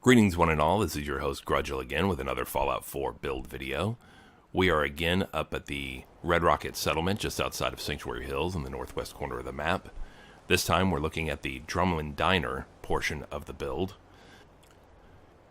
Greetings one and all, this is your host Grudgel again with another Fallout 4 build video. We are again up at the Red Rocket settlement just outside of Sanctuary Hills in the northwest corner of the map. This time we're looking at the Drumlin Diner portion of the build.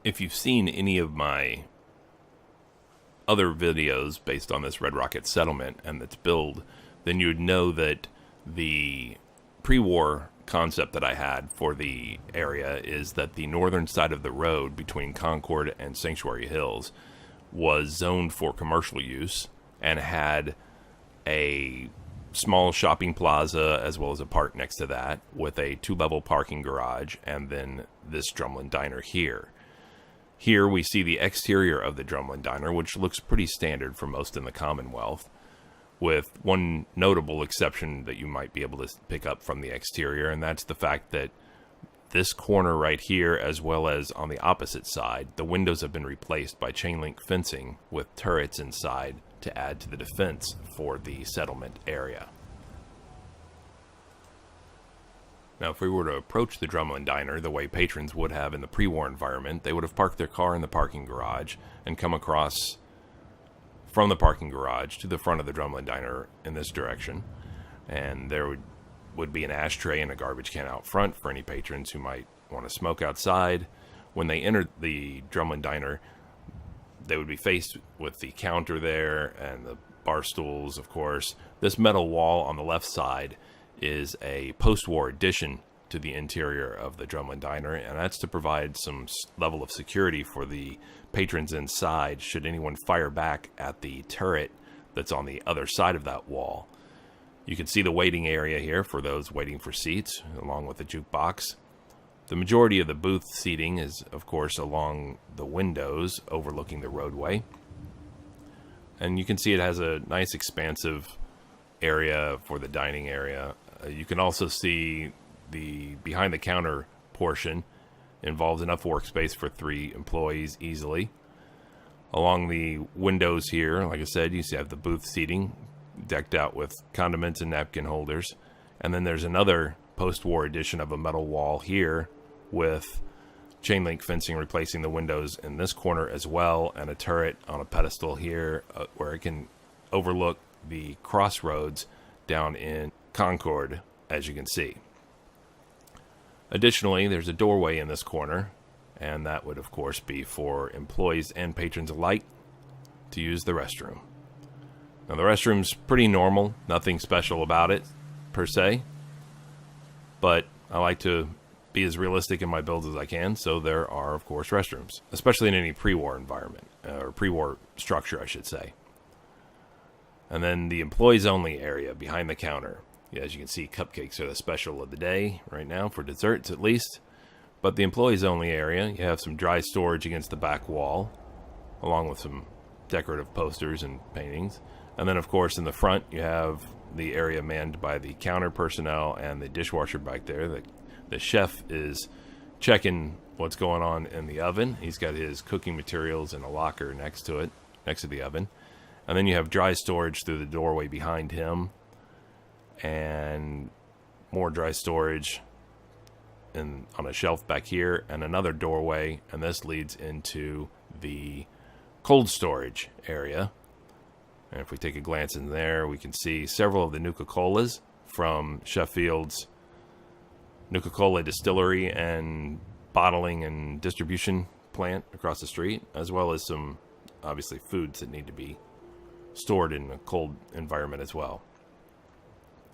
If you've seen any of my other videos based on this Red Rocket settlement and its build, then you would know that the pre-war concept that I had for the area is that the northern side of the road between Concord and Sanctuary Hills was zoned for commercial use and had a small shopping plaza as well as a park next to that with a two-level parking garage and then this Drumlin Diner here. Here we see the exterior of the Drumlin Diner, which looks pretty standard for most in the Commonwealth, with one notable exception that you might be able to pick up from the exterior, and that's the fact that this corner right here, as well as on the opposite side, the windows have been replaced by chain link fencing with turrets inside to add to the defense for the settlement area. Now, if we were to approach the Drumlin Diner the way patrons would have in the pre-war environment, they would have parked their car in the parking garage and come across from the parking garage to the front of the Drumlin Diner in this direction, and there would be an ashtray and a garbage can out front for any patrons who might want to smoke outside. When they entered the Drumlin Diner, they would be faced with the counter there and the bar stools, of course. This metal wall on the left side is a post-war addition to the interior of the Drumlin Diner, and that's to provide some level of security for the patrons inside should anyone fire back at the turret that's on the other side of that wall. You can see the waiting area here for those waiting for seats, along with the jukebox. The majority of the booth seating is, of course, along the windows overlooking the roadway. And you can see it has a nice expansive area for the dining area. You can also see the behind the counter portion involves enough workspace for 3 employees easily. Along the windows here, like I said, you have the booth seating decked out with condiments and napkin holders. And then there's another post-war edition of a metal wall here with chain link fencing replacing the windows in this corner as well, and a turret on a pedestal here where it can overlook the crossroads down in Concord, as you can see. Additionally, there's a doorway in this corner, and that would, of course, be for employees and patrons alike to use the restroom. Now, the restroom's pretty normal, nothing special about it, per se, but I like to be as realistic in my builds as I can, so there are, of course, restrooms, especially in any pre-war environment, or pre-war structure, I should say. And then the employees-only area behind the counter. Yeah, as you can see, cupcakes are the special of the day right now, for desserts at least. But the employees-only area, you have some dry storage against the back wall, along with some decorative posters and paintings. And then, of course, in the front, you have the area manned by the counter personnel and the dishwasher back there. The chef is checking what's going on in the oven. He's got his cooking materials in a locker next to it, next to the oven. And then you have dry storage through the doorway behind him, and more dry storage on a shelf back here, and another doorway, and this leads into the cold storage area. And if we take a glance in there, we can see several of the Nuka-Colas from Sheffield's Nuka-Cola distillery and bottling and distribution plant across the street, as well as some, obviously, foods that need to be stored in a cold environment as well.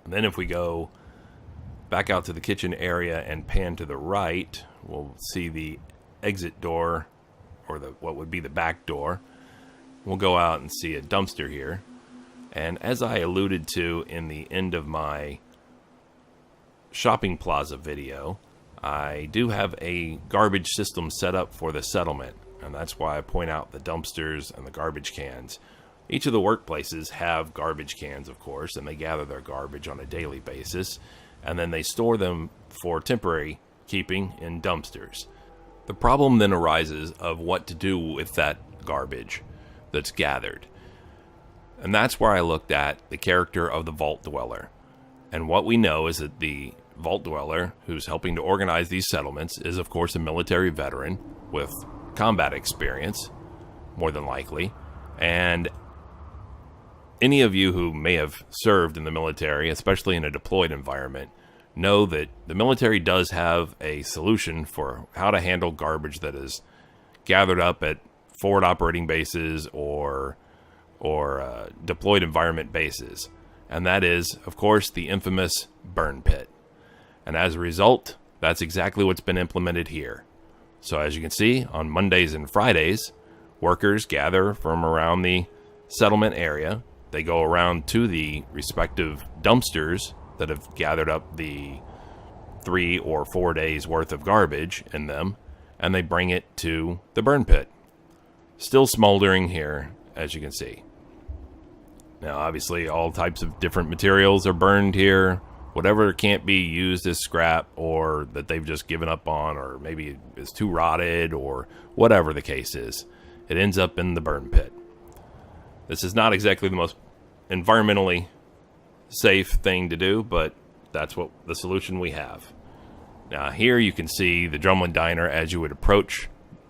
And then if we go back out to the kitchen area and pan to the right, we'll see the exit door, or what would be the back door. We'll go out and see a dumpster here. And as I alluded to in the end of my shopping plaza video, I do have a garbage system set up for the settlement, and that's why I point out the dumpsters and the garbage cans. Each of the workplaces have garbage cans, of course, and they gather their garbage on a daily basis, and then they store them for temporary keeping in dumpsters. The problem then arises of what to do with that garbage that's gathered. And that's where I looked at the character of the Vault Dweller. And what we know is that the Vault Dweller, who's helping to organize these settlements, is of course a military veteran with combat experience, more than likely. And any of you who may have served in the military, especially in a deployed environment, know that the military does have a solution for how to handle garbage that is gathered up at forward operating bases or deployed environment bases. And that is, of course, the infamous burn pit. And as a result, that's exactly what's been implemented here. So as you can see, on Mondays and Fridays, workers gather from around the settlement area. They go around to the respective dumpsters that have gathered up the 3 or 4 days worth of garbage in them, and they bring it to the burn pit. Still smoldering here, as you can see. Now, obviously, all types of different materials are burned here. Whatever can't be used as scrap, or that they've just given up on, or maybe is too rotted, or whatever the case is, it ends up in the burn pit. This is not exactly the most environmentally safe thing to do, but that's what the solution we have. Now, here you can see the Drumlin Diner as you would approach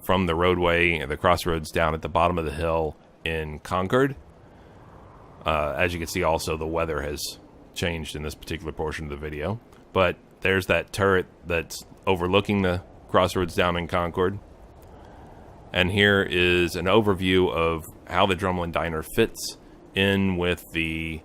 from the roadway and the crossroads down at the bottom of the hill in Concord. As you can see, also, the weather has changed in this particular portion of the video, but there's that turret that's overlooking the crossroads down in Concord. And here is an overview of how the Drumlin Diner fits in with the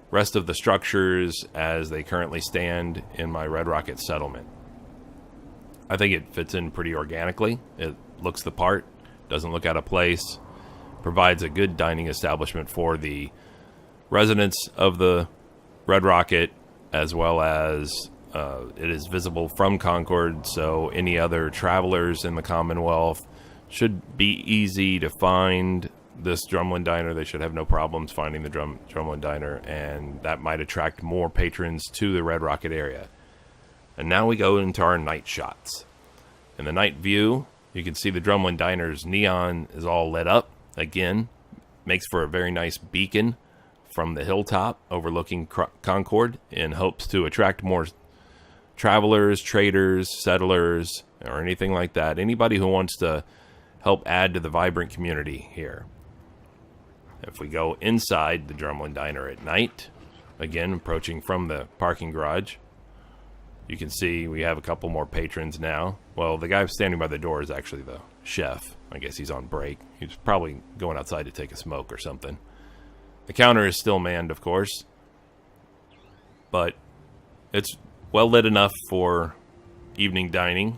rest of the structures as they currently stand in my Red Rocket settlement. I think it fits in pretty organically. It looks the part, doesn't look out of place, provides a good dining establishment for the residents of the Red Rocket, as well as it is visible from Concord, so any other travelers in the Commonwealth should be easy to find this Drumlin Diner. They should have no problems finding the Drumlin Diner, and that might attract more patrons to the Red Rocket area. And now we go into our night shots. In the night view, you can see the Drumlin Diner's neon is all lit up. Again, makes for a very nice beacon from the hilltop overlooking Concord, in hopes to attract more travelers, traders, settlers, or anything like that. Anybody who wants to help add to the vibrant community here. If we go inside the Drumlin Diner at night, again approaching from the parking garage, you can see we have a couple more patrons now. Well, the guy standing by the door is actually the chef. I guess he's on break. He's probably going outside to take a smoke or something. The counter is still manned, of course, but it's well lit enough for evening dining.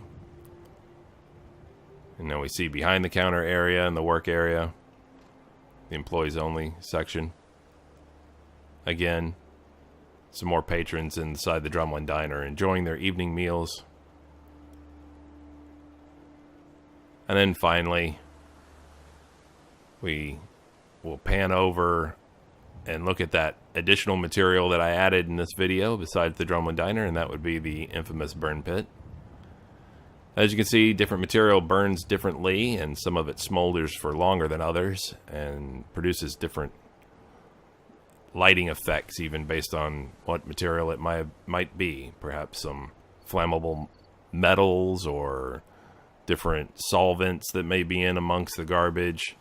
And then we see behind the counter area and the work area, the employees only section. Again, some more patrons inside the Drumlin Diner enjoying their evening meals. And then finally, we will pan over and look at that additional material that I added in this video besides the Drumlin Diner, and that would be the infamous burn pit. As you can see, different material burns differently, and some of it smolders for longer than others and produces different lighting effects, even based on what material it might be. Perhaps some flammable metals or different solvents that may be in amongst the garbage.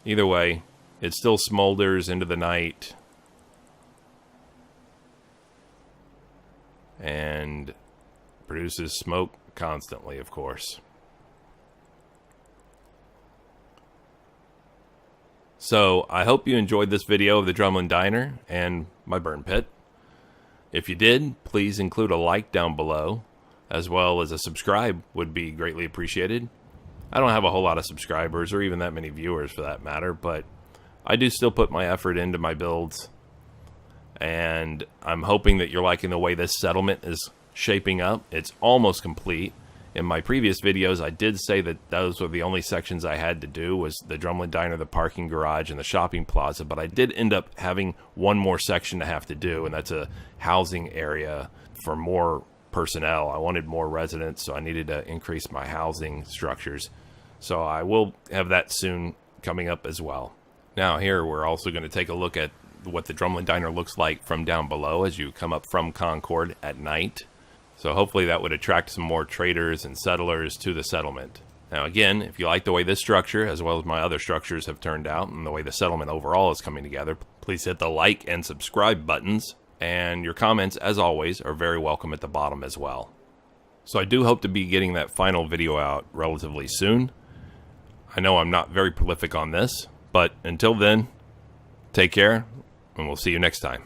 Either way, it still smolders into the night and produces smoke constantly, of course. So I hope you enjoyed this video of the Drumlin Diner and my burn pit. If you did, please include a like down below, as well as a subscribe would be greatly appreciated. I don't have a whole lot of subscribers, or even that many viewers for that matter, but I do still put my effort into my builds, and I'm hoping that you're liking the way this settlement is shaping up. It's almost complete. In my previous videos, I did say that those were the only sections I had to do, was the Drumlin Diner, the parking garage, and the shopping plaza, but I did end up having one more section to have to do, and that's a housing area for more personnel. I wanted more residents, so I needed to increase my housing structures. So I will have that soon coming up as well. Now here we're also going to take a look at what the Drumlin Diner looks like from down below as you come up from Concord at night. So hopefully that would attract some more traders and settlers to the settlement. Now again, if you like the way this structure, as well as my other structures have turned out, and the way the settlement overall is coming together, please hit the like and subscribe buttons. And your comments, as always, are very welcome at the bottom as well. So I do hope to be getting that final video out relatively soon. I know I'm not very prolific on this, but until then, take care, and we'll see you next time.